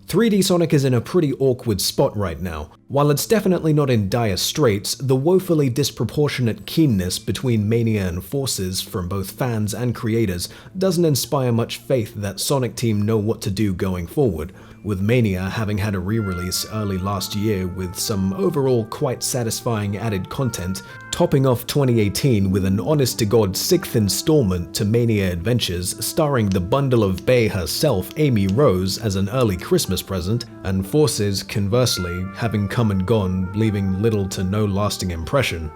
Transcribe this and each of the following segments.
3D Sonic is in a pretty awkward spot right now. While it's definitely not in dire straits, the woefully disproportionate keenness between Mania and Forces from both fans and creators doesn't inspire much faith that Sonic Team know what to do going forward, with Mania having had a re-release early last year with some overall quite satisfying added content, topping off 2018 with an honest-to-God 6th installment to Mania Adventures starring the bundle of Bae herself, Amy Rose, as an early Christmas present, and Forces, conversely, having come and gone, leaving little to no lasting impression.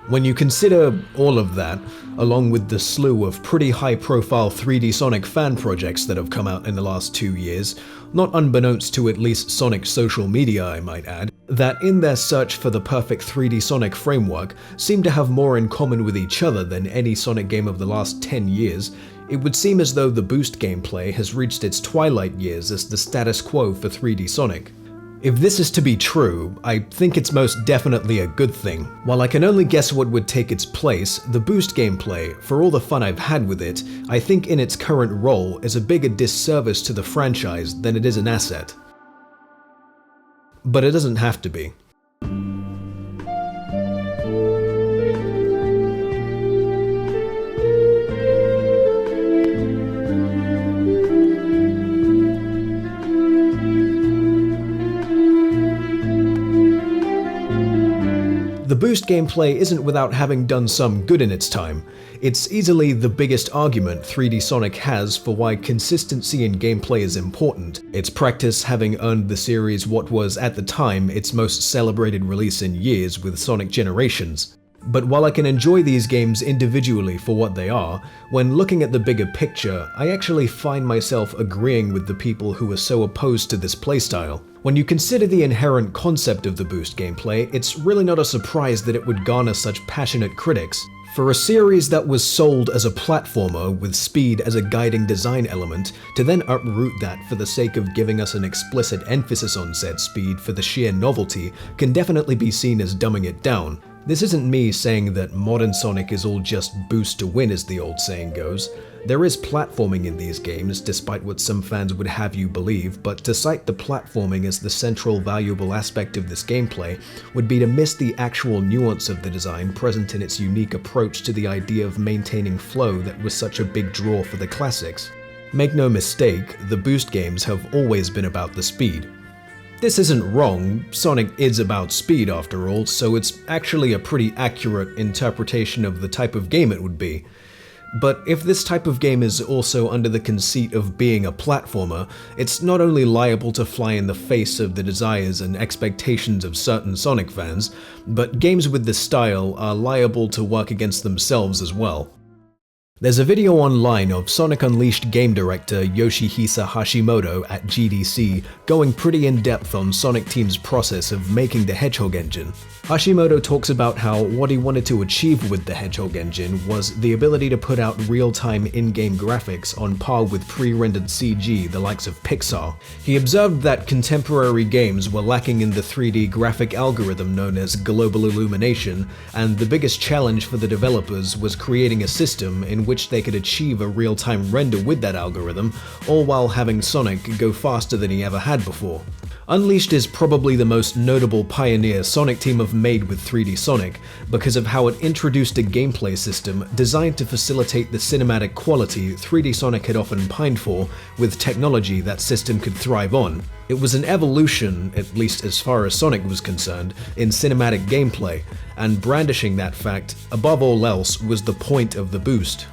When you consider all of that, along with the slew of pretty high-profile 3D Sonic fan projects that have come out in the last 2 years, not unbeknownst to at least Sonic's social media I might add, that in their search for the perfect 3D Sonic framework seem to have more in common with each other than any Sonic game of the last 10 years, it would seem as though the boost gameplay has reached its twilight years as the status quo for 3D Sonic. If this is to be true, I think it's most definitely a good thing. While I can only guess what would take its place, the boost gameplay, for all the fun I've had with it, I think in its current role is a bigger disservice to the franchise than it is an asset. But it doesn't have to be. The boost gameplay isn't without having done some good in its time. It's easily the biggest argument 3D Sonic has for why consistency in gameplay is important, its practice having earned the series what was, at the time, its most celebrated release in years with Sonic Generations. But while I can enjoy these games individually for what they are, when looking at the bigger picture, I actually find myself agreeing with the people who are so opposed to this playstyle. When you consider the inherent concept of the boost gameplay, it's really not a surprise that it would garner such passionate critics. For a series that was sold as a platformer with speed as a guiding design element, to then uproot that for the sake of giving us an explicit emphasis on said speed for the sheer novelty can definitely be seen as dumbing it down. This isn't me saying that modern Sonic is all just boost to win, as the old saying goes. There is platforming in these games, despite what some fans would have you believe, but to cite the platforming as the central valuable aspect of this gameplay would be to miss the actual nuance of the design present in its unique approach to the idea of maintaining flow that was such a big draw for the classics. Make no mistake, the boost games have always been about the speed. This isn't wrong, Sonic is about speed after all, so it's actually a pretty accurate interpretation of the type of game it would be. But if this type of game is also under the conceit of being a platformer, it's not only liable to fly in the face of the desires and expectations of certain Sonic fans, but games with this style are liable to work against themselves as well. There's a video online of Sonic Unleashed game director Yoshihisa Hashimoto at GDC going pretty in-depth on Sonic Team's process of making the Hedgehog engine. Hashimoto talks about how what he wanted to achieve with the Hedgehog engine was the ability to put out real-time in-game graphics on par with pre-rendered CG the likes of Pixar. He observed that contemporary games were lacking in the 3D graphic algorithm known as global illumination, and the biggest challenge for the developers was creating a system in which they could achieve a real-time render with that algorithm, all while having Sonic go faster than he ever had before. Unleashed is probably the most notable pioneer Sonic Team have made with 3D Sonic because of how it introduced a gameplay system designed to facilitate the cinematic quality 3D Sonic had often pined for with technology that system could thrive on. It was an evolution, at least as far as Sonic was concerned, in cinematic gameplay, and brandishing that fact, above all else, was the point of the boost.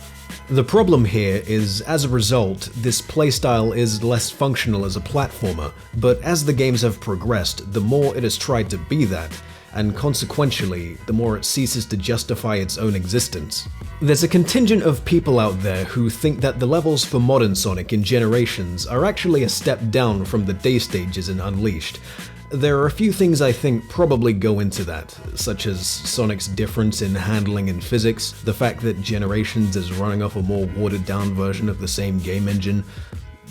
The problem here is, as a result, this playstyle is less functional as a platformer, but as the games have progressed, the more it has tried to be that, and consequentially, the more it ceases to justify its own existence. There's a contingent of people out there who think that the levels for modern Sonic in Generations are actually a step down from the day stages in Unleashed. There are a few things I think probably go into that, such as Sonic's difference in handling and physics, the fact that Generations is running off a more watered-down version of the same game engine,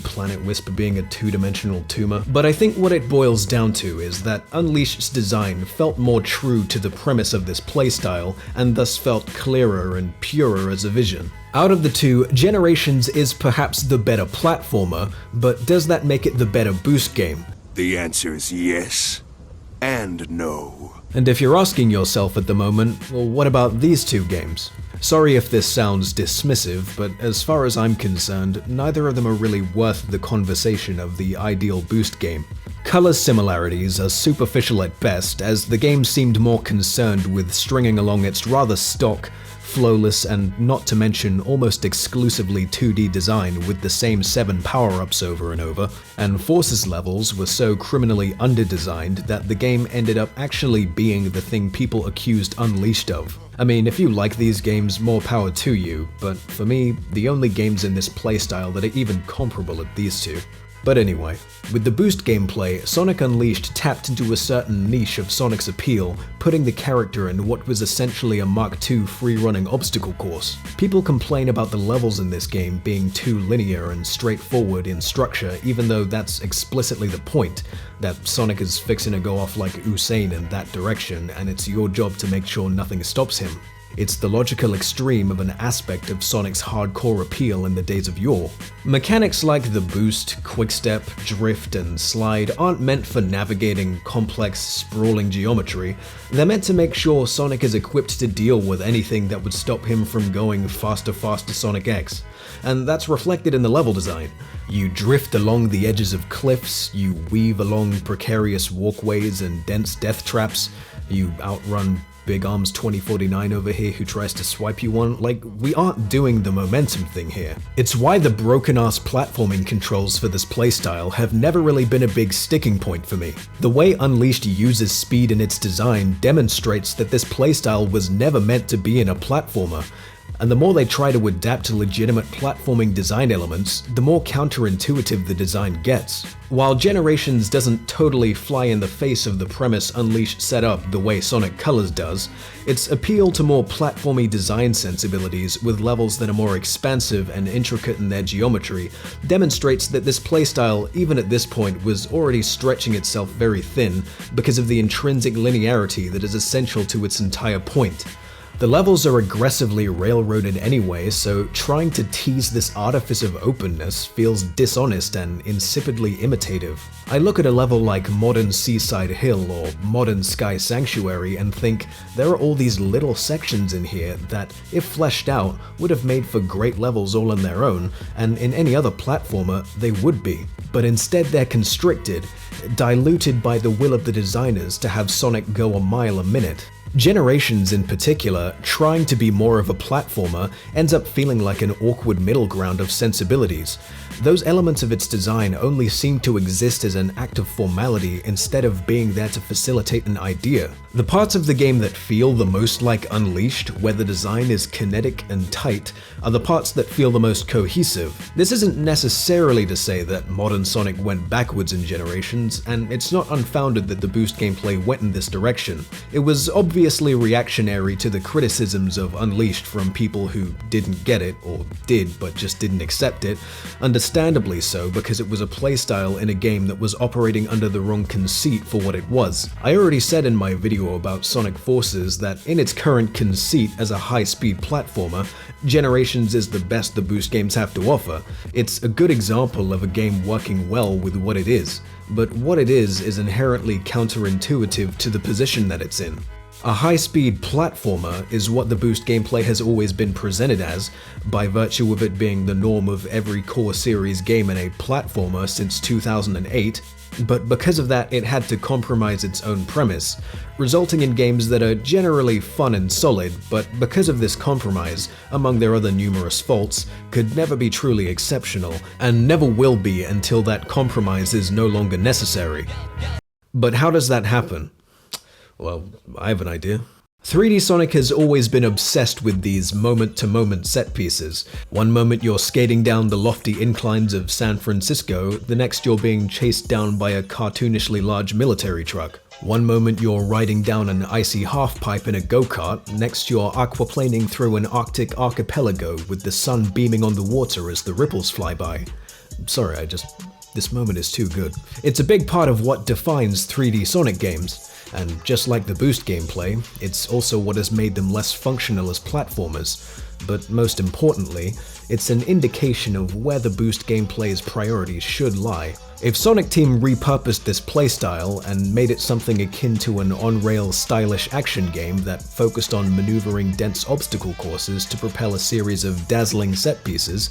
Planet Wisp being a two-dimensional tumor. But I think what it boils down to is that Unleashed's design felt more true to the premise of this playstyle, and thus felt clearer and purer as a vision. Out of the two, Generations is perhaps the better platformer, but does that make it the better boost game? The answer is yes and no. And if you're asking yourself at the moment, well, what about these two games? Sorry if this sounds dismissive, but as far as I'm concerned, neither of them are really worth the conversation of the ideal boost game. Color similarities are superficial at best, as the game seemed more concerned with stringing along its rather stock, flawless, and not to mention almost exclusively 2D design with the same 7 power-ups over and over, and forces levels were so criminally under-designed that the game ended up actually being the thing people accused Unleashed of. I mean, if you like these games, more power to you, but for me, the only games in this playstyle that are even comparable are these two. But anyway, with the boost gameplay, Sonic Unleashed tapped into a certain niche of Sonic's appeal, putting the character in what was essentially a Mark II free-running obstacle course. People complain about the levels in this game being too linear and straightforward in structure, even though that's explicitly the point, that Sonic is fixing to go off like Usain in that direction, and it's your job to make sure nothing stops him. It's the logical extreme of an aspect of Sonic's hardcore appeal in the days of yore. Mechanics like the boost, quickstep, drift, and slide aren't meant for navigating complex, sprawling geometry. They're meant to make sure Sonic is equipped to deal with anything that would stop him from going faster Sonic X. And that's reflected in the level design. You drift along the edges of cliffs, you weave along precarious walkways and dense death traps, you outrun Big Arms 2049 over here who tries to swipe you one. Like, we aren't doing the momentum thing here. It's why the broken-ass platforming controls for this playstyle have never really been a big sticking point for me. The way Unleashed uses speed in its design demonstrates that this playstyle was never meant to be in a platformer. And the more they try to adapt to legitimate platforming design elements, the more counterintuitive the design gets. While Generations doesn't totally fly in the face of the premise Unleashed set up the way Sonic Colors does, its appeal to more platformy design sensibilities with levels that are more expansive and intricate in their geometry demonstrates that this playstyle, even at this point, was already stretching itself very thin because of the intrinsic linearity that is essential to its entire point. The levels are aggressively railroaded anyway, so trying to tease this artifice of openness feels dishonest and insipidly imitative. I look at a level like Modern Seaside Hill or Modern Sky Sanctuary and think there are all these little sections in here that, if fleshed out, would have made for great levels all on their own, and in any other platformer they would be. But instead they're constricted, diluted by the will of the designers to have Sonic go a mile a minute. Generations in particular, trying to be more of a platformer, ends up feeling like an awkward middle ground of sensibilities. Those elements of its design only seem to exist as an act of formality instead of being there to facilitate an idea. The parts of the game that feel the most like Unleashed, where the design is kinetic and tight, are the parts that feel the most cohesive. This isn't necessarily to say that modern Sonic went backwards in Generations, and it's not unfounded that the boost gameplay went in this direction. It was obviously reactionary to the criticisms of Unleashed from people who didn't get it, or did but just didn't accept it, understandably so because it was a playstyle in a game that was operating under the wrong conceit for what it was. I already said in my video about Sonic Forces that in its current conceit as a high-speed platformer, Generations is the best the boost games have to offer. It's a good example of a game working well with what it is, but what it is inherently counterintuitive to the position that it's in. A high-speed platformer is what the boost gameplay has always been presented as, by virtue of it being the norm of every core series game in a platformer since 2008, but because of that it had to compromise its own premise, resulting in games that are generally fun and solid, but because of this compromise, among their other numerous faults, could never be truly exceptional, and never will be until that compromise is no longer necessary. But how does that happen? Well, I have an idea. 3D Sonic has always been obsessed with these moment-to-moment set pieces. One moment you're skating down the lofty inclines of San Francisco, the next you're being chased down by a cartoonishly large military truck. One moment you're riding down an icy half-pipe in a go-kart, next you're aquaplaning through an Arctic archipelago with the sun beaming on the water as the ripples fly by. Sorry, this moment is too good. It's a big part of what defines 3D Sonic games. And just like the boost gameplay, it's also what has made them less functional as platformers. but most importantly, it's an indication of where the Boost gameplay's priorities should lie. If Sonic Team repurposed this playstyle and made it something akin to an on-rails stylish action game that focused on maneuvering dense obstacle courses to propel a series of dazzling set pieces,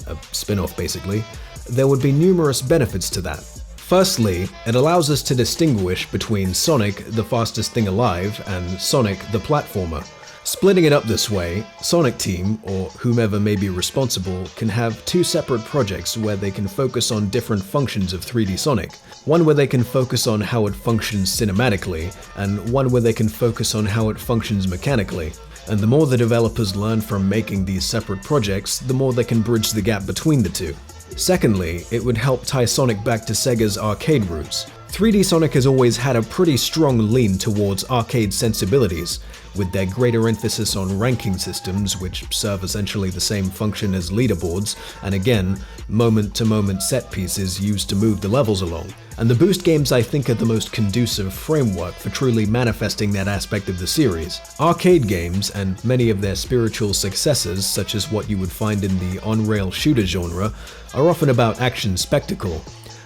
a spin-off basically, there would be numerous benefits to that. Firstly, it allows us to distinguish between Sonic, the fastest thing alive, and Sonic, the platformer. Splitting it up this way, Sonic Team, or whomever may be responsible, can have two separate projects where they can focus on different functions of 3D Sonic. One where they can focus on how it functions cinematically, and one where they can focus on how it functions mechanically. And the more the developers learn from making these separate projects, the more they can bridge the gap between the two. Secondly, it would help tie Sonic back to Sega's arcade roots. 3D Sonic has always had a pretty strong lean towards arcade sensibilities, with their greater emphasis on ranking systems, which serve essentially the same function as leaderboards, and again, moment-to-moment set pieces used to move the levels along. And the Boost games I think are the most conducive framework for truly manifesting that aspect of the series. Arcade games, and many of their spiritual successors, such as what you would find in the on-rail shooter genre, are often about action spectacle.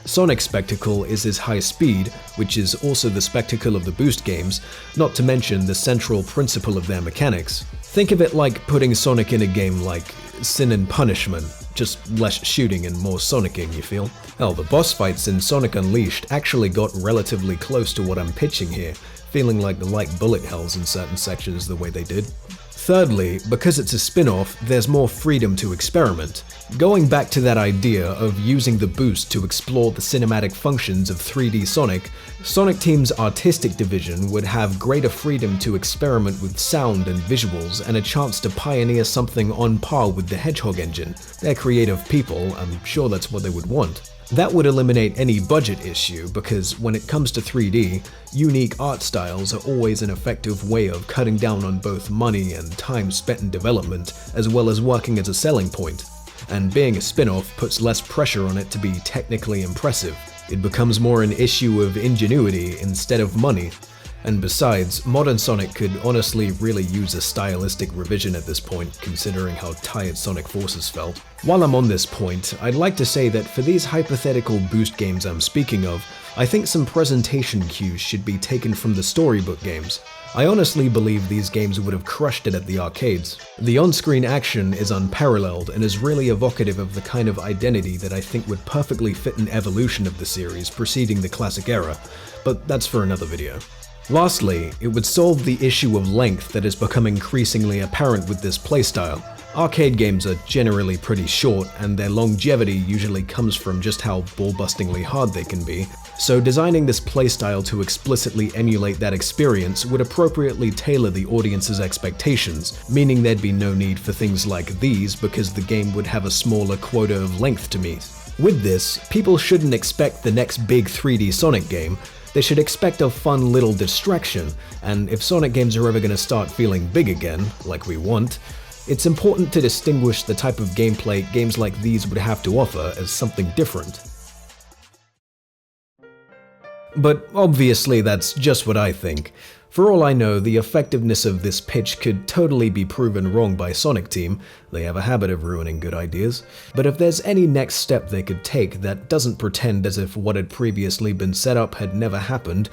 Sonic's spectacle is his high speed, which is also the spectacle of the Boost games, not to mention the central principle of their mechanics. Think of it like putting Sonic in a game like Sin and Punishment, just less shooting and more Sonicking, you feel? Hell, the boss fights in Sonic Unleashed actually got relatively close to what I'm pitching here, feeling like bullet hells in certain sections the way they did. Thirdly, because it's a spin-off, there's more freedom to experiment. Going back to that idea of using the Boost to explore the cinematic functions of 3D Sonic, Sonic Team's artistic division would have greater freedom to experiment with sound and visuals and a chance to pioneer something on par with the Hedgehog engine. They're creative people, I'm sure that's what they would want. That would eliminate any budget issue because when it comes to 3D, unique art styles are always an effective way of cutting down on both money and time spent in development, as well as working as a selling point. And being a spin-off puts less pressure on it to be technically impressive. It becomes more an issue of ingenuity instead of money. And besides, modern Sonic could honestly really use a stylistic revision at this point, considering how tired Sonic Forces felt. While I'm on this point, I'd like to say that for these hypothetical Boost games I'm speaking of, I think some presentation cues should be taken from the storybook games. I honestly believe these games would have crushed it at the arcades. The on-screen action is unparalleled and is really evocative of the kind of identity that I think would perfectly fit an evolution of the series preceding the classic era, but that's for another video. Lastly, it would solve the issue of length that has become increasingly apparent with this playstyle. Arcade games are generally pretty short, and their longevity usually comes from just how ball-bustingly hard they can be, so designing this playstyle to explicitly emulate that experience would appropriately tailor the audience's expectations, meaning there'd be no need for things like these because the game would have a smaller quota of length to meet. With this, people shouldn't expect the next big 3D Sonic game. They should expect a fun little distraction, and if Sonic games are ever going to start feeling big again, like we want, it's important to distinguish the type of gameplay games like these would have to offer as something different. But obviously that's just what I think. For all I know, the effectiveness of this pitch could totally be proven wrong by Sonic Team. They have a habit of ruining good ideas. But if there's any next step they could take that doesn't pretend as if what had previously been set up had never happened,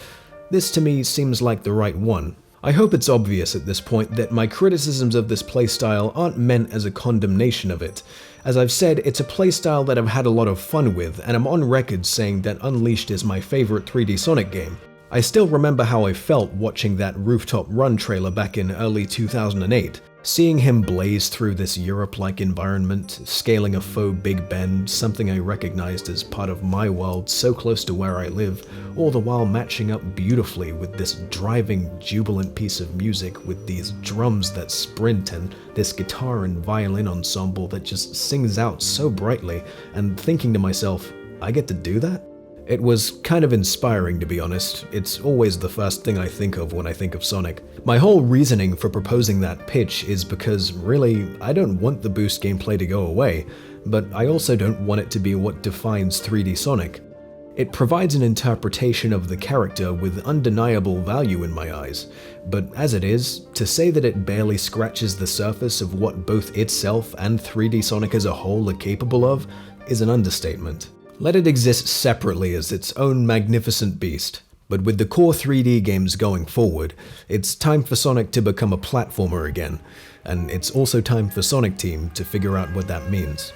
this to me seems like the right one. I hope it's obvious at this point that my criticisms of this playstyle aren't meant as a condemnation of it. As I've said, it's a playstyle that I've had a lot of fun with, and I'm on record saying that Unleashed is my favorite 3D Sonic game. I still remember how I felt watching that Rooftop Run trailer back in early 2008. Seeing him blaze through this Europe-like environment, scaling a faux Big Ben, something I recognized as part of my world so close to where I live, all the while matching up beautifully with this driving, jubilant piece of music with these drums that sprint and this guitar and violin ensemble that just sings out so brightly, and thinking to myself, I get to do that? It was kind of inspiring, to be honest. It's always the first thing I think of when I think of Sonic. My whole reasoning for proposing that pitch is because, really, I don't want the Boost gameplay to go away, but I also don't want it to be what defines 3D Sonic. It provides an interpretation of the character with undeniable value in my eyes, but as it is, to say that it barely scratches the surface of what both itself and 3D Sonic as a whole are capable of is an understatement. Let it exist separately as its own magnificent beast, but with the core 3D games going forward, it's time for Sonic to become a platformer again, and it's also time for Sonic Team to figure out what that means.